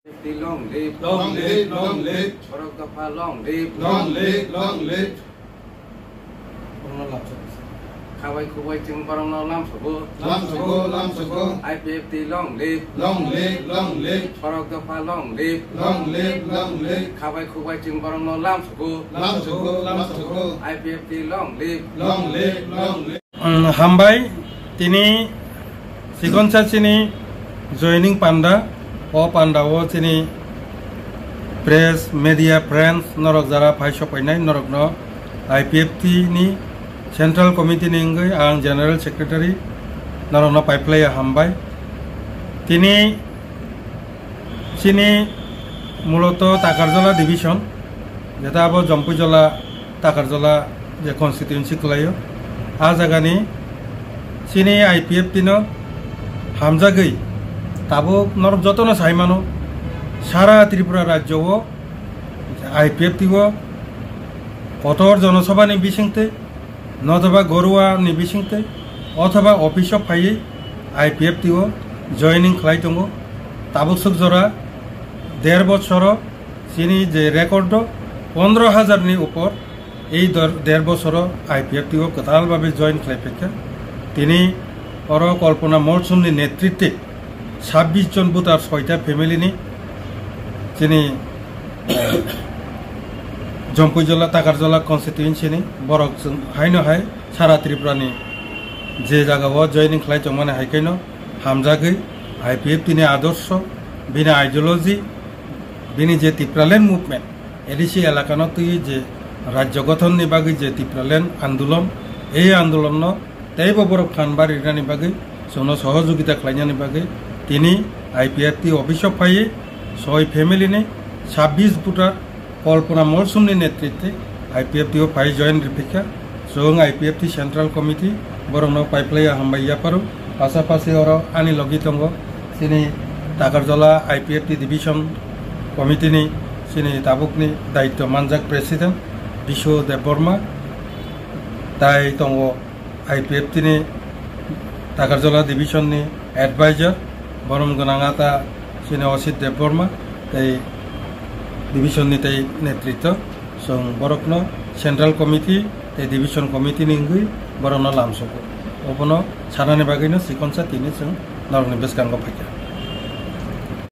Long live, long live, long live, Borok Dapha long live, long live, long live. Khawai Kuwai Ting Barong Lam Sabu, Lam Sago, Lam Sago. IPFT long live, Long live, long live, Borok Dapha long live, long live, long live. Khawai Kuwai Ting Barong Lam Sabu, Lam Sago, Lam Sago. IPFT long live, Long live, long live. হামবাই তিনি সিকনসা চিনি joining পান্ডা ও পান্ডাও চিনি press media friends নরক যারা ফাইস পাইনাই নরক ন IPFT ni central committee নিঙ্গই আং general secretary নরক ন পাইপ্লাই হামবাই তিনি চিনি মূলত তাকারজলা ডিভিশন যেটা আবার জম্পুজলা তাকারজলা যে কনস্টিটিউয়েন্সি খোলাইও आ जागानि चिनि IPFT न हामजागै ताबो नरक जतन साइमानो सारा त्रिपुरा राज्य IPFT कठोर जनसभा नि बिसिंते नथबा गरुआ नि बिसिंते अथवा अफिस फाइयै IPFT जयनिं खालाय दङ ताबो सुखजरा 1.5 बछर चिनि जे रेकर्ड 15,000 नि ऊपर এই 1.5 বছর IPFT কতালভাবে জয়েন খাইফেকা তিনি অর কল্পনা মরসুমনি নেতৃত্বে 26 জন বুথ আর 6টা ফ্যামিলিনি যিনি জম্পুজলা তাকারজলা কনস্টিটিউয়েন্সিনি বরক হাইনো হাই সারা ত্রিপুরানি যে জায়গাও জয়েনিং খাই মানে হাইকাইনো হামজাগৈ IPFT ni আদর্শ বিনা আইডিওলজি বিনি যে ত্রিপুরাল্যান্ড মুভমেন্ট এডিসি এলাকানো তুই যে राज्य गठन नि बागै जे ত্রিপুরাল্যান্ড आंदोलन এই आंदोलन तेइबो बरफ खानबार इरानि बागै जोंनो सहयोगिता खालायनायनि बागै তিনি IPFT अफिस फाइयै 6 फैमिलिनि 26 भोटार कल्पना मरसुमनि नेतृत्वे IPFT फाइ जयन रिफिका जों IPFT सेंट्रल कमिटी बरंनो पाइप्लाया हामबाइया पारो पासापासि अर आनि लगि दङ सिनि ताकारजला IPFT डिविजन कमिटिनि सिनि ताबुकनि दायित्व मानजाक प्रेसिडेंट विश्व देबबर्मा ताई दङ IPFT नि ताकारजला डिविजन नि एडभाइजर बरम गोनाङाता सिनि असित देबबर्मा ताई डिविजन नि ताई नेतृत्व जों बरकनो सेंट्रल कमिटी ताई डिविजन कमिटी निंगै बरनो लामसको अबनो सानानि बागैनो सिकनसा तिनि जों नरनि बेसगांगो फाइका